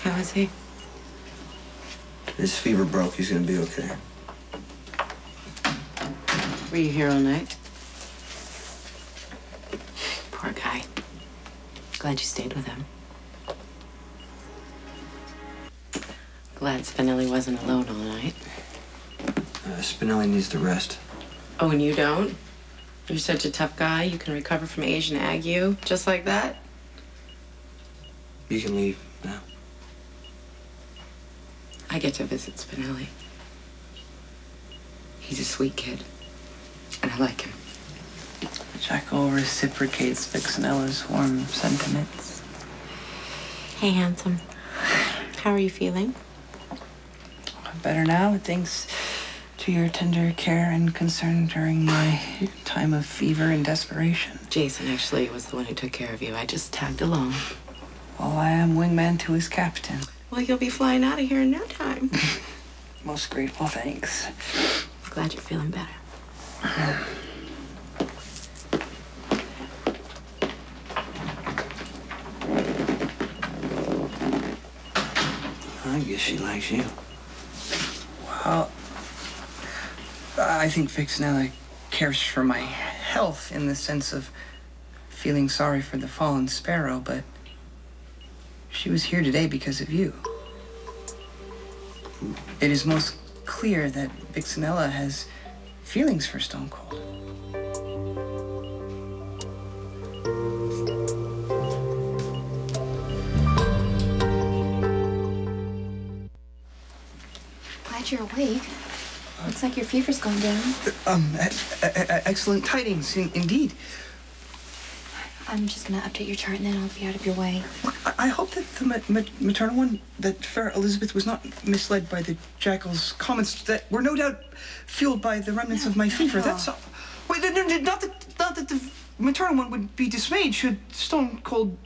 How is he? His fever broke. He's gonna be okay. Were you here all night? Poor guy. Glad you stayed with him. Glad Spinelli wasn't alone all night. Spinelli needs to rest. Oh, and you don't? You're such a tough guy. You can recover from Asian ague just like that? You can leave now. I get to visit Spinelli. He's a sweet kid, and I like him. Jackal reciprocates Vixenella's warm sentiments. Hey, handsome. How are you feeling? Better now, thanks to your tender care and concern during my time of fever and desperation. Jason actually was the one who took care of you. I just tagged along. Well, I am wingman to his captain. Well, you'll be flying out of here in no time. Most grateful, thanks. Glad you're feeling better. I guess she likes you. Well, I think Vixenella cares for my health in the sense of feeling sorry for the fallen sparrow, but she was here today because of you. It is most clear that Vixenella has feelings for Stone Cold. Glad you're awake. Looks like your fever's gone down. Excellent tidings, indeed. I'm just gonna update your chart and then I'll be out of your way. I hope that the maternal one, that fair Elizabeth, was not misled by the Jackal's comments that were no doubt fueled by the remnants of my fever. That's all. Wait, not that the maternal one would be dismayed should Stone Cold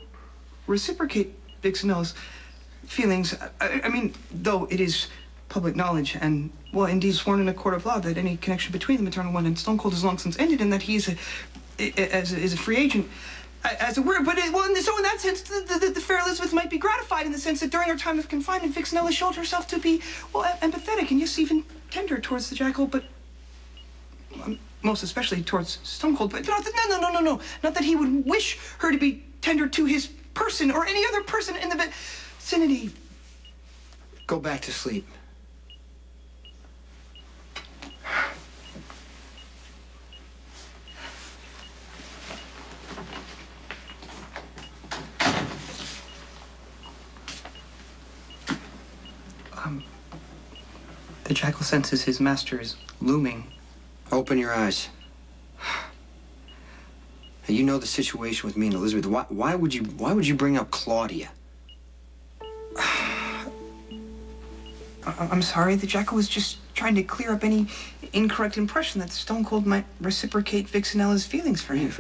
reciprocate Vixenella's feelings. I mean, though it is public knowledge and, well, indeed sworn in a court of law that any connection between the maternal one and Stone Cold is long since ended and that he is a free agent. As it were, but so in that sense, the fair Elizabeth might be gratified in the sense that during her time of confinement, Vixenella showed herself to be, well, empathetic and yes, even tender towards the Jackal, but most especially towards Stone Cold. But no, not that he would wish her to be tender to his person or any other person in the vicinity. Go back to sleep. The Jackal senses his master is looming. Open your eyes. You know the situation with me and Elizabeth. Why would you bring up Claudia? I'm sorry, the Jackal was just trying to clear up any incorrect impression that Stone Cold might reciprocate Vixenella's feelings for him.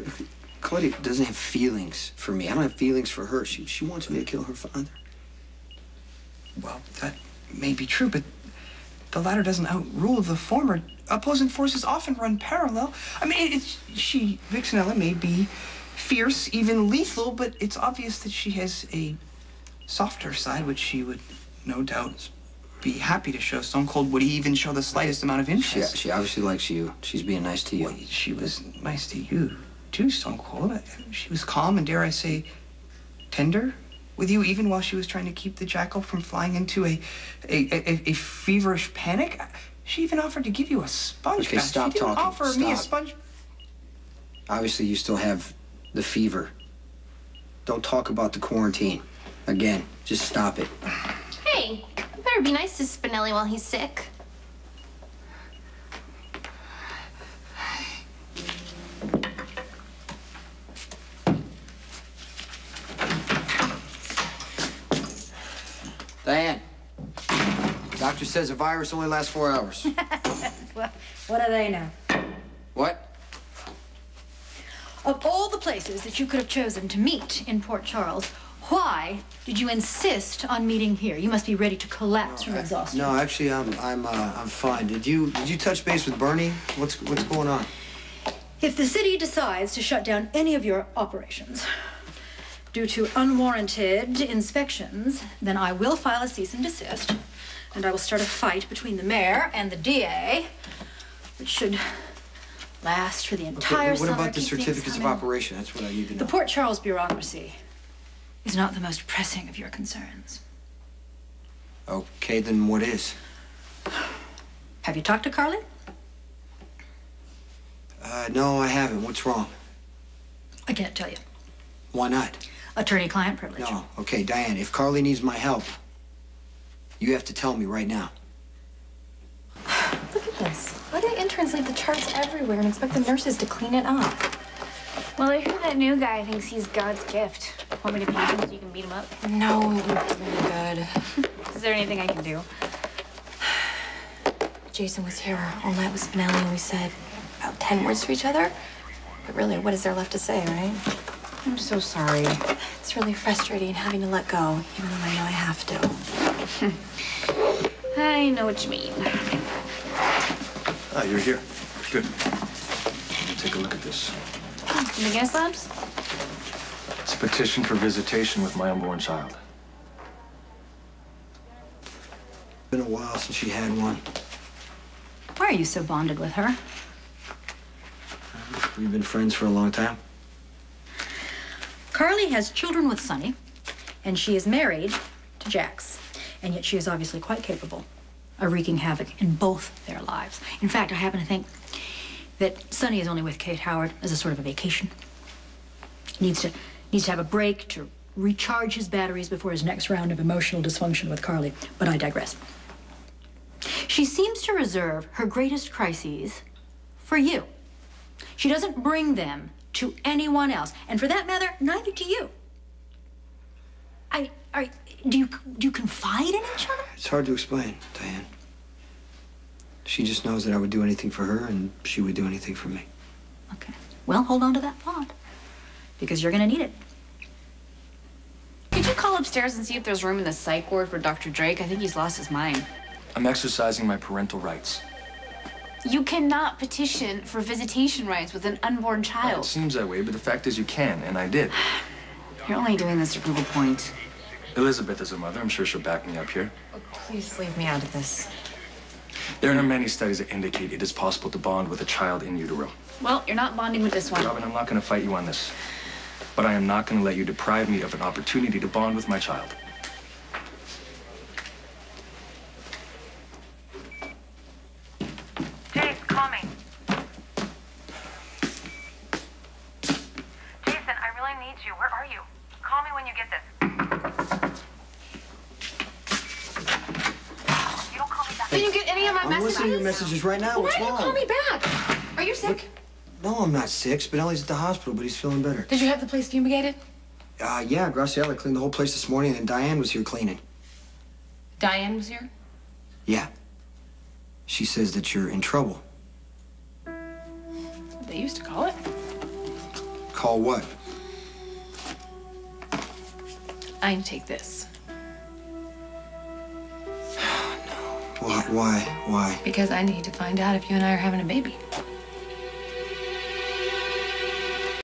Claudia doesn't have feelings for me. I don't have feelings for her. She wants me to kill her father. Well, that may be true, but the latter doesn't outrule the former. Opposing forces often run parallel. I mean, Vixenella may be fierce, even lethal, but it's obvious that she has a softer side, which she would no doubt be happy to show. Stone Cold, would he even show the slightest amount of interest? She obviously likes you. She's being nice to you. Well, she was nice to you, too, Stone Cold. She was calm and, dare I say, tender with you, even while she was trying to keep the Jackal from flying into a feverish panic. She even offered to give you a sponge Okay, bath. stop She didn't talking. offer me a Stop. sponge. Obviously, you still have the fever. Don't talk about the quarantine. Again, just stop it. Hey, you better be nice to Spinelli while he's sick. Diane, doctor says a virus only lasts 4 hours. Well, what do they know? What? Of all the places that you could have chosen to meet in Port Charles, why did you insist on meeting here? You must be ready to collapse from exhaustion. No, actually, I'm fine. Did you touch base with Bernie? What's going on? If the city decides to shut down any of your operations, due to unwarranted inspections, then I will file a cease and desist, and I will start a fight between the mayor and the DA, which should last for the entire What summer. about the Keep things certificates of coming. operation? That's what I need to know. The Port Charles bureaucracy is not the most pressing of your concerns. Okay, then what is? Have you talked to Carly? No, I haven't. What's wrong? I can't tell you. Why not? Attorney-client privilege. No. Okay, Diane, if Carly needs my help, you have to tell me right now. Look at this. Why do the interns leave the charts everywhere and expect the nurses to clean it up? Well, I heard that new guy thinks he's God's gift. Want me to paint him so you can beat him up? No, really good. Is there anything I can do? Jason was here all night with Spinelli and we said about 10 words to each other. But really, what is there left to say, right? I'm so sorry. It's really frustrating having to let go, even though I know I have to. I know what you mean. Ah, you're here. Good. Take a look at this. The gas labs? It's a petition for visitation with my unborn child. Been a while since she had one. Why are you so bonded with her? We've been friends for a long time. Carly has children with Sonny, and she is married to Jax. And yet she is obviously quite capable of wreaking havoc in both their lives. In fact, I happen to think that Sonny is only with Kate Howard as a sort of a vacation. He needs to have a break to recharge his batteries before his next round of emotional dysfunction with Carly. But I digress. She seems to reserve her greatest crises for you. She doesn't bring them to anyone else. And for that matter, neither do you. Do you confide in each other? It's hard to explain, Diane. She just knows that I would do anything for her and she would do anything for me. Okay. Well, hold on to that thought, because you're gonna need it. Could you call upstairs and see if there's room in the psych ward for Dr. Drake? I think he's lost his mind. I'm exercising my parental rights. You cannot petition for visitation rights with an unborn It child. seems that way, but the fact is you can, and I did. You're only doing this to prove a point. Elizabeth is a mother. I'm sure she'll back me up here. Please leave me out of this. There are many studies that indicate it is possible to bond with a child in utero. Well, you're not bonding with this one. Robin, I'm not going to fight you on this. But I am not going to let you deprive me of an opportunity to bond with my child. Jace, call me. Jason, I really need you. Where are you? Call me when you get this. You don't call me back. Did you get any of my I'm messages? listening to your messages right now. Why What's didn't you wrong? call me back? Are you sick? No, I'm not sick. Spinelli's at the hospital, but he's feeling better. Did you have the place fumigated? Yeah, Graciela cleaned the whole place this morning, and Diane was here cleaning. Diane was here? Yeah. She says that you're in trouble. They used to call it. Call what? I need to take this. Why? Because I need to find out if you and I are having a baby.